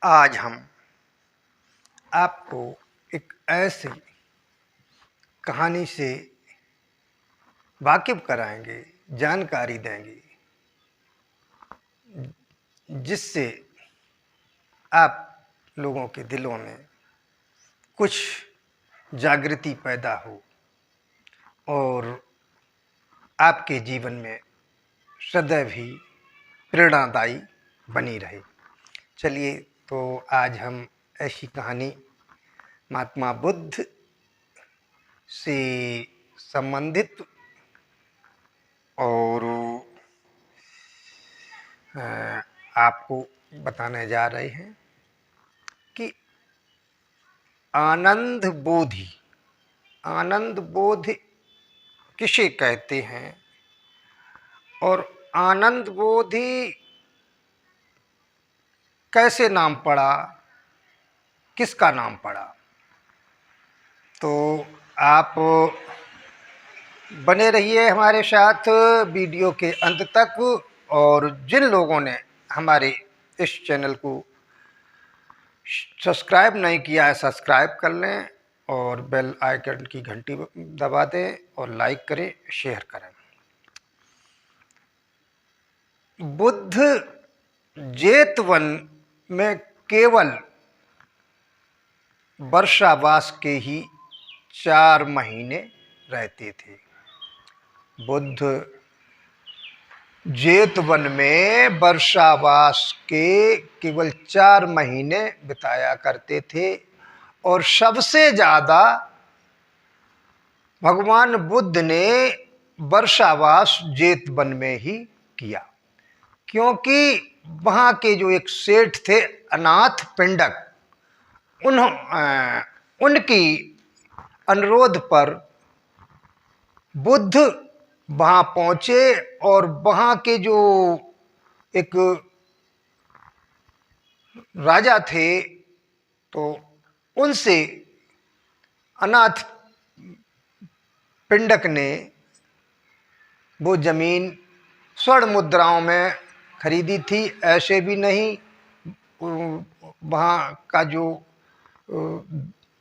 आज हम आपको एक ऐसी कहानी से वाकिफ कराएंगे, जानकारी देंगे, जिससे आप लोगों के दिलों में कुछ जागृति पैदा हो और आपके जीवन में सदैव ही प्रेरणादायी बनी रहे। चलिए, तो आज हम ऐसी कहानी महात्मा बुद्ध से संबंधित और आपको बताने जा रहे हैं कि आनंद बोधि। आनंद बोध किसे कहते हैं और आनंद बोधि कैसे नाम पड़ा, किसका नाम पड़ा। तो आप बने रहिए हमारे साथ वीडियो के अंत तक, और जिन लोगों ने हमारे इस चैनल को सब्सक्राइब नहीं किया है, सब्सक्राइब कर लें और बेल आइकन की घंटी दबा दें और लाइक करें, शेयर करें। बुद्ध जेतवन में केवल वर्षावास के ही 4 महीने रहते थे। बुद्ध जेतवन में वर्षावास के केवल 4 महीने बिताया करते थे और सबसे ज़्यादा भगवान बुद्ध ने वर्षावास जेतवन में ही किया, क्योंकि वहाँ के जो एक सेठ थे अनाथ पिंडक, उनकी अनुरोध पर बुद्ध वहाँ पहुँचे और वहाँ के जो एक राजा थे तो उनसे अनाथ पिंडक ने वो ज़मीन स्वर्ण मुद्राओं में खरीदी थी। ऐसे भी नहीं, वहाँ का जो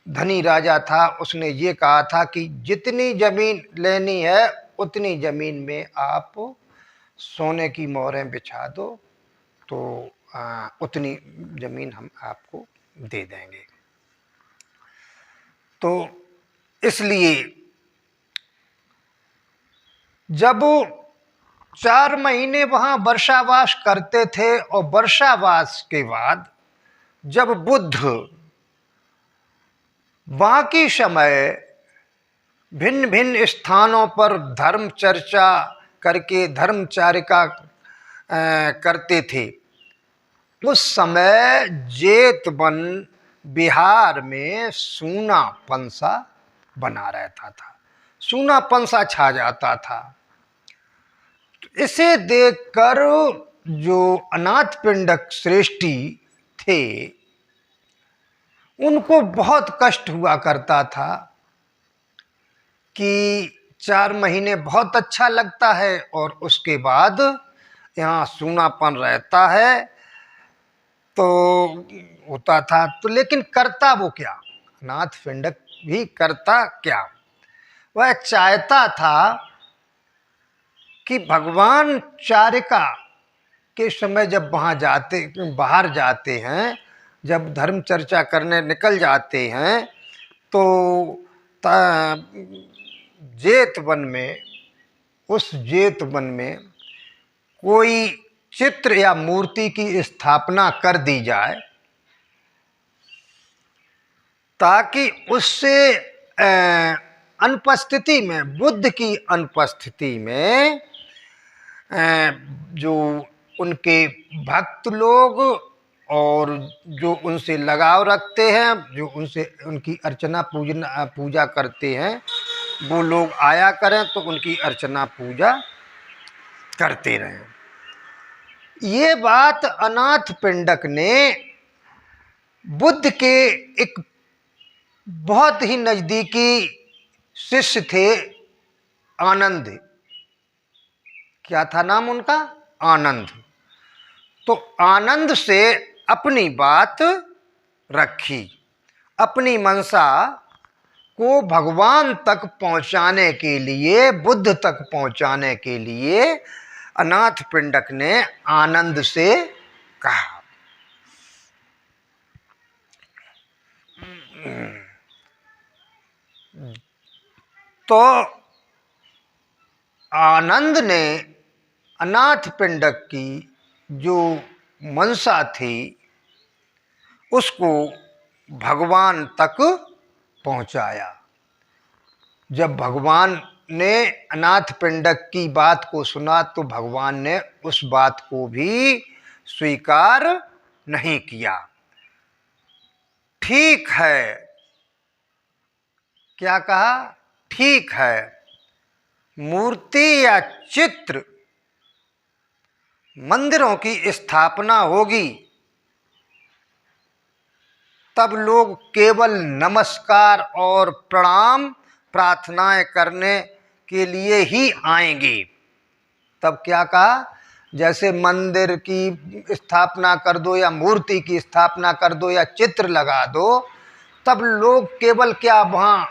धनी राजा था उसने ये कहा था कि जितनी ज़मीन लेनी है उतनी ज़मीन में आप सोने की मोहरें बिछा दो, तो उतनी ज़मीन हम आपको दे देंगे। तो इसलिए जब 4 महीने वहाँ वर्षावास करते थे और वर्षावास के बाद जब बुद्ध बाकी समय भिन्न भिन्न स्थानों पर धर्म चर्चा करके धर्मचारिका करते थे, उस समय जेतवन बिहार में सूनापन सा बना रहता था, सूनापन सा छा जाता था। इसे देखकर जो अनाथ पिंडक श्रेष्ठी थे उनको बहुत कष्ट हुआ करता था कि 4 महीने बहुत अच्छा लगता है और उसके बाद यहाँ सूनापन रहता है, तो होता था। तो लेकिन करता वो क्या, अनाथ पिंडक भी करता क्या, वह चाहता था कि भगवान चारिका के समय जब वहाँ बाहर जाते हैं, जब धर्म चर्चा करने निकल जाते हैं, तो जेतवन में, उस जेतवन में कोई चित्र या मूर्ति की स्थापना कर दी जाए ताकि उससे अनुपस्थिति में, बुद्ध की अनुपस्थिति में जो उनके भक्त लोग और जो उनसे लगाव रखते हैं, जो उनसे उनकी अर्चना पूजा करते हैं, वो लोग आया करें तो उनकी अर्चना पूजा करते रहें। ये बात अनाथ पिंडक ने बुद्ध के एक बहुत ही नज़दीकी शिष्य थे, आनंद, क्या था नाम उनका, आनंद। तो आनंद से अपनी बात रखी। अपनी मंशा को भगवान तक पहुंचाने के लिए, बुद्ध तक पहुंचाने के लिए अनाथपिंडक ने आनंद से कहा। तो आनंद ने अनाथपिंडक की जो मंशा थी उसको भगवान तक पहुंचाया। जब भगवान ने अनाथपिंडक की बात को सुना तो भगवान ने उस बात को भी स्वीकार नहीं किया। ठीक है, क्या कहा? ठीक है, मूर्ति या चित्र मंदिरों की स्थापना होगी तब लोग केवल नमस्कार और प्रणाम प्रार्थनाएं करने के लिए ही आएंगे। तब क्या कहा? जैसे मंदिर की स्थापना कर दो या मूर्ति की स्थापना कर दो या चित्र लगा दो, तब लोग केवल क्या वहाँ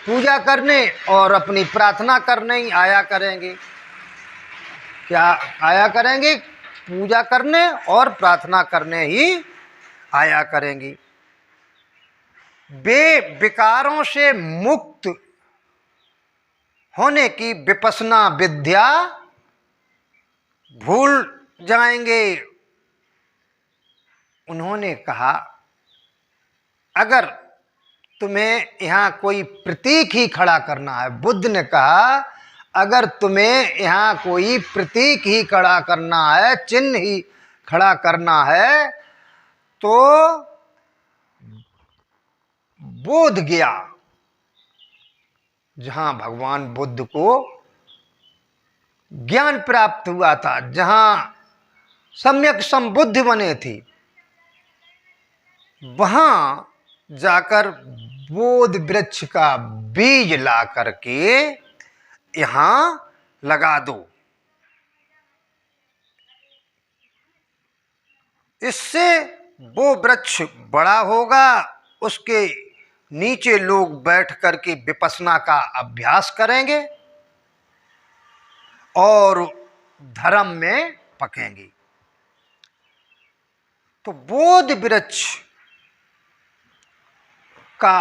पूजा करने और अपनी प्रार्थना करने ही आया करेंगे। क्या आया करेंगे? पूजा करने और प्रार्थना करने ही आया करेंगी। वे विकारों से मुक्त होने की विपश्यना विद्या भूल जाएंगे। उन्होंने कहा, अगर तुम्हें यहाँ कोई प्रतीक ही खड़ा करना है, बुद्ध ने कहा अगर तुम्हें यहाँ कोई प्रतीक ही खड़ा करना है, चिन्ह ही खड़ा करना है, तो बोध गया, जहां भगवान बुद्ध को ज्ञान प्राप्त हुआ था, जहां सम्यक संबुद्धि बने थी, वहां जाकर बोध वृक्ष का बीज ला करके यहां लगा दो। इससे वो वृक्ष बड़ा होगा, उसके नीचे लोग बैठ करके विपश्यना का अभ्यास करेंगे और धर्म में पकेंगे। तो बोध वृक्ष का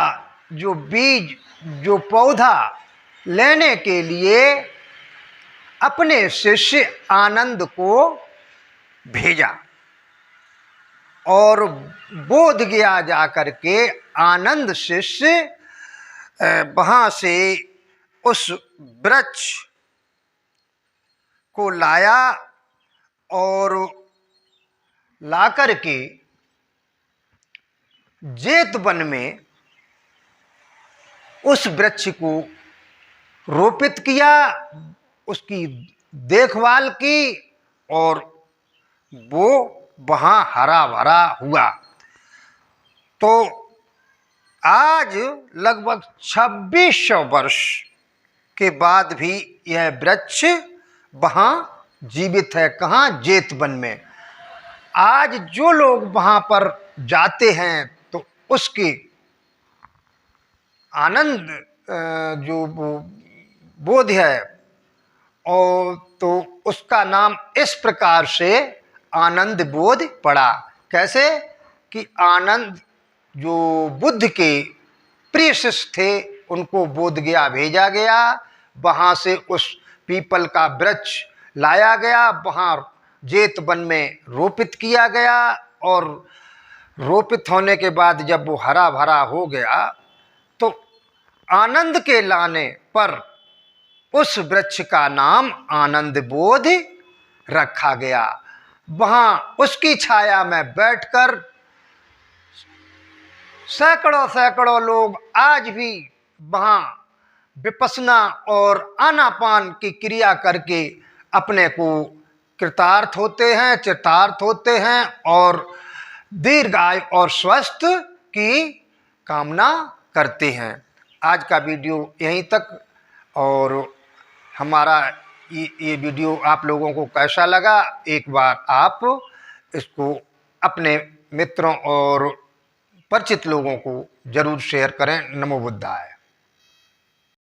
जो बीज, जो पौधा लेने के लिए अपने शिष्य आनंद को भेजा और बोध गया जाकर के आनंद शिष्य वहाँ से उस वृक्ष को लाया और लाकर के जेतवन में उस वृक्ष को रोपित किया, उसकी देखभाल की और वो वहाँ हरा भरा हुआ। तो आज लगभग 2600 वर्ष के बाद भी यह वृक्ष वहाँ जीवित है। कहाँ? जेतवन में। आज जो लोग वहाँ पर जाते हैं तो उसके आनंद जो बोध है, और तो उसका नाम इस प्रकार से आनंद बोध पड़ा। कैसे? कि आनंद जो बुद्ध के प्रिय शिष्य थे उनको बोध गया भेजा गया, वहाँ से उस पीपल का वृक्ष लाया गया, वहाँ जेतवन में रोपित किया गया और रोपित होने के बाद जब वो हरा भरा हो गया तो आनंद के लाने पर उस वृक्ष का नाम आनंद बोध रखा गया। वहाँ उसकी छाया में बैठकर सैकड़ों सैकड़ों लोग आज भी वहाँ विपश्यना और आनापान की क्रिया करके अपने को कृतार्थ होते हैं, चितार्थ होते हैं और दीर्घायु और स्वस्थ की कामना करते हैं। आज का वीडियो यहीं तक। और हमारा ये वीडियो आप लोगों को कैसा लगा, एक बार आप इसको अपने मित्रों और परिचित लोगों को जरूर शेयर करें। नमो बुद्धाय।